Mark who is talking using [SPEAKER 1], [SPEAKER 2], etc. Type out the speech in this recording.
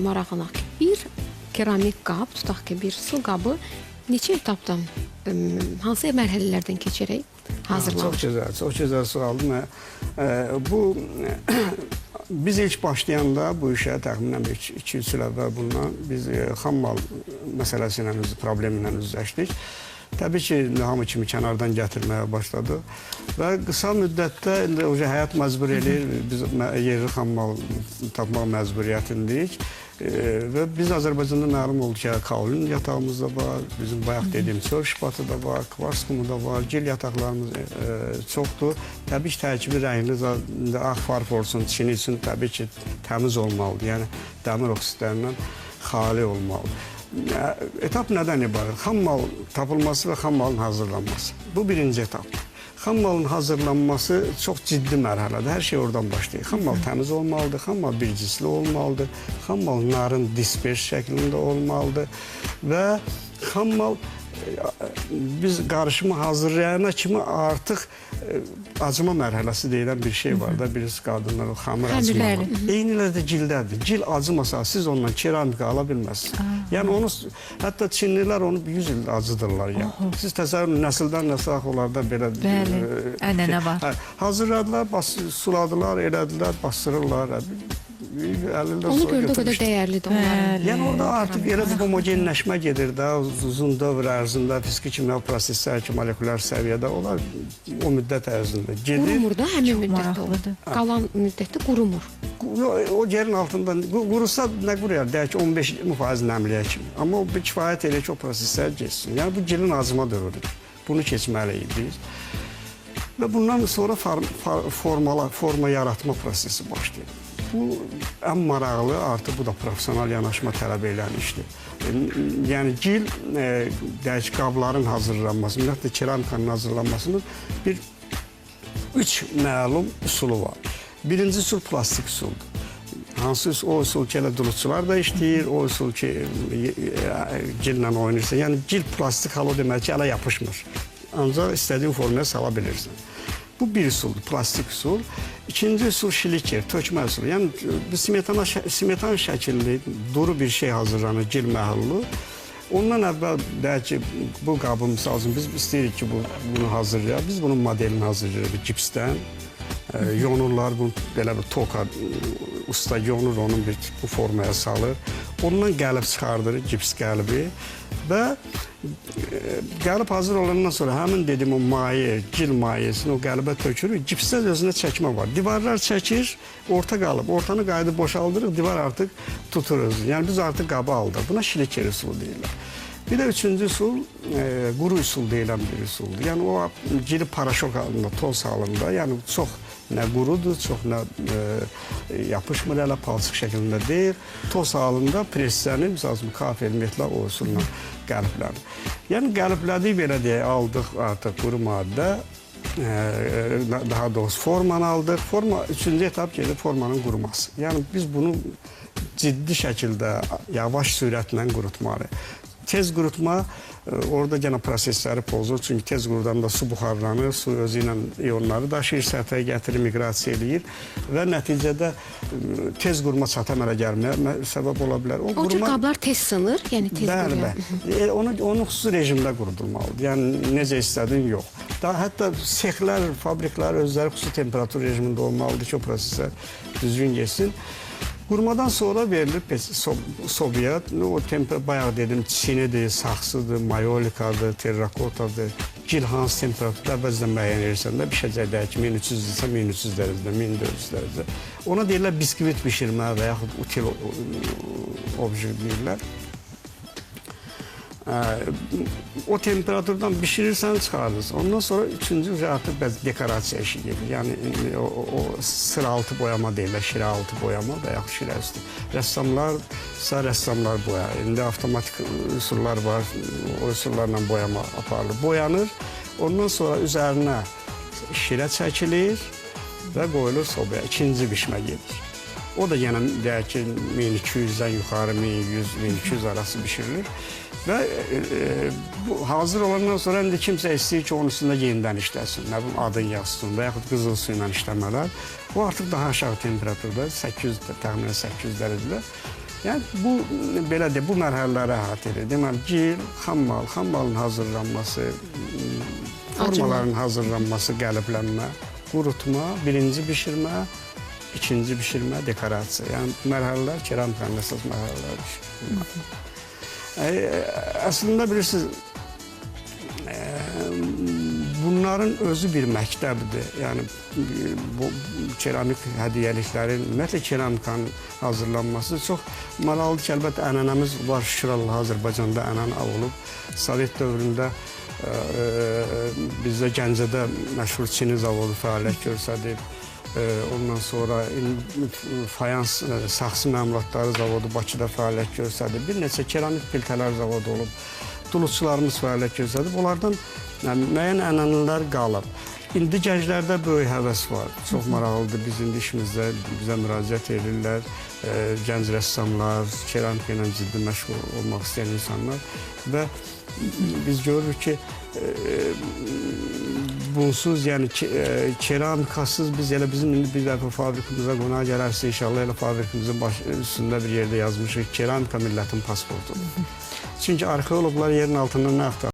[SPEAKER 1] marağına. Bir keramik qab, tutaq ki bir su qabı neçə etapdan, hansı mərhələlərdən keçərək hazırlanır?
[SPEAKER 2] Çok güzel sualdır. Bu biz ilk başlayanda bu işe təxminən 2-3 il əvvəl bundan biz xam mal məsələsi ilə, problemi ilə üzləşdik. Təbii ki, hamı kimi kənardan gətirməyə başladı və qısa müddətdə həyat məcbur edir, biz yerli xam mal tapmaq məcburiyyətindəyik və biz Azərbaycanda məlum oldu ki, kaolin yatağımız da var, bizim bayaq dediyim çöl şifatı da var, kvars kumu da var, gil yataqlarımız çoxdur. Təbii ki, tərkibi rəngli ağ farf olsun, Çin üçün təbii ki, təmiz olmalıdır, yəni dəmir oksidlərindən xali olmalıdır. Etap nədən ibarət? Xam mal tapılması və xam malın hazırlanması. Bu birinci etap. Xam malın hazırlanması çox ciddi mərhələdir. Hər şey oradan başlayır. Xam mal təmiz olmalıdır, xam mal bircisli olmalıdır, xam mal narın dispers şəklində olmalıdır və xam mal biz qarışımı hazırlayana kimi artıq acıma mərhələsi deyilən bir şey var da, birisi qadınlar o xamır acımalı. Eynilə də gildədir. Gil acımasa siz ondan keramika ala bilməzsiniz. Yəni onu, hətta Çinlilər onu 100 il acıdırlar. Yəni. Siz təsəvvür nəsildən nəsə onlarda belə
[SPEAKER 3] ənənə var.
[SPEAKER 2] Hazırladılar, suladılar, elədilər, bastırırlar.
[SPEAKER 1] Onu gördüyü qədər dəyərlidir onlar.
[SPEAKER 2] Yəni orada artıq elə bir homogenləşmə gedir də, uzun dövr ərzində fiziki kimya proseslər ki, molekulyar səviyyədə onlar o müddət ərzində gedir.
[SPEAKER 1] Qurumur da həmin müddətdə. Qalan müddətdə qurumur.
[SPEAKER 2] O yerin altında qurusa nə quruyar? Deyək ki, 15% nəmliyə kimi. Amma o kifayət elə ki, o proseslər geçsin. Yəni bu gilin acıma dövrüdür. Bunu keçməliyik biz. Və bundan sonra forma yaratma prosesi başlayır. Bu ən maraqlı, artıq bu da profesional yanaşma tələb edən işdir. Yəni gil qabların hazırlanması, ümumiyyətlə keramikanın hazırlanmasının bir 3 məlum üsulu var. Birinci üsul plastik üsuldur. Hansı o üsul ki, elə dulutçular da işləyir, o üsul ki, gillə oynayırsa, yəni gil plastik hal o demək ki, ələ yapışmır. Ancaq istədiyin formaya sala bilirsən. Bu bir üsuldur, plastik üsul. İkinci üsul şiliker, tökmə üsulu. Yəni, simetan şəkilli, duru bir şey hazırlanır, gil məhullu. Ondan əvvəl deyək ki, bu qabı, misal üçün, biz istəyirik ki, bunu hazırlayaq. Biz bunun modelini hazırlayırıq gipsdən. Yonurlar, belə bir toka, usta yonur, onun bu formaya salır. Ondan qəlib çıxardır, gips qəlibi və qəlib hazır olandan sonra həmin dediyim o maye, gil mayesini o qəlibə tökürük. Gipsdə özünə çəkmə var. Divarlar çəkir, orta qalıb. Ortanı qayıdıb boşaldırıq, divar artıq tuturuz. Yəni biz artıq qabı aldıq. Buna şiliker üsulu deyirlər. Bir də üçüncü üsul, quru üsul deyilən bir üsuldur. Yəni o gili paraşok halında, toz halında, yəni çox nə qurudur, çox nə yapışmır, elə palçıq şəklində deyil. Toz halında preslənir, misal üçün kafe, metla o üsulla qəliblənir. Yəni qəliblədik belə deyək, aldıq artıq quru maddə, daha doğrusu formanı aldıq. Forma, üçüncü etap gedir formanın quruması. Yəni biz bunu ciddi şəkildə, yavaş sürətlə qurutmalıyıq. Tez qurutma, orada gene prosesləri pozur. Çünki tez qurudanda su buxarlanır, su özü ilə iyonları daşıyır, səthəyə gətirir, miqrasiya edir və nəticədə tez quruma çata əmələ gəlməyə səbəb ola bilər.
[SPEAKER 1] O cür qablar tez sınır, yəni tez quruyor.
[SPEAKER 2] Bəli, onu xüsusi rejimdə qurudulmalıdır. Yəni necə istədiyin yox. Hətta sexlər, fabriklər özləri xüsusi temperatur rejimində olmalıdır ki, o proseslər düzgün geçsin. Qurumadan sonra verilir sobaya, o bayaq dedim, çinidir, saxsıdır, mayolikadır, terrakotadır, gil hansı temperaturda əvvəlcədən müəyyən edirsən də bişəcək deyək ki, 1300-dirsə 1300 dərəcədə, 1400 dərəcədə. Ona deyirlər biskvit bişirmə və yaxud util objekt deyirlər. O temperaturdan bişirirsən, çıxarırsan. Ondan sonra üçüncü artıq dekorasiya işi gedir. Yəni o sıraltı boyama deyirlər, şirə altı boyama və yaxud şirə üstü. Rəssamlar boyar. İndi avtomatik üsullar var, o üsullarla boyama aparılır. Boyanır, ondan sonra üzərinə şirə çəkilir və qoyulur sobaya. İkinci bişmə gedir. O da yenə deyək ki, 1200-dən yuxarı, 1100, 1200 arası bişirilir. Və bu hazır olandan sonra indi kimsə istəyir ki, onun üstündə yenidən işləsin. Nə bilim, adın yazsın və yaxud qızıl su ilə işləmələr. O artıq daha aşağı temperaturda, təxminən 800 dərəcədə Yəni bu belə də bu mərhələləri əhatə edir. Deməli, gil, xammalın hazırlanması, formaların hazırlanması, qəlibləmə, qurutma, birinci bişirmə, ikinci bişirmə, dekorasiya. Yəni mərhələlər keramikanın əsas mərhələləri. Əslində bilirsiniz, bunların özü bir məktəbdir. Yəni bu keramik hədiyyəliklərin, ümumiyyətlə keramikanın hazırlanması çox maraqlıdır ki, əlbəttə ənənəmiz var, şükür Allah, Azərbaycanda ənənə olub. Sovet dövründə bizdə Gəncədə məşhur Çini zavodu fəaliyyət göstərib. Ondan sonra fayans, saxsı məmulatları zavodu Bakıda fəaliyyət göstərib. Bir neçə keramik piltələr zavodu olub. Duluzçularımız fəaliyyət göstərib. Onlardan müəyyən ənənələr qalıb. İndi gənclərdə böyük həvəs var. Çox maraqlıdır. Biz indi işimizdə bizə müraciət edirlər. Gənc rəssamlar, keramika ilə ciddi məşğul olmaq istəyən insanlar və biz görürük ki, bunsuz, yəni keramikasız biz elə bizim indi bir dəfə fabrikamıza qonaq gələrsə, inşallah elə fabrikamızın üstündə bir yerdə yazmışıq, keramika millətin pasportudur. Çünki arxeologlar yerin altında nə axtarır?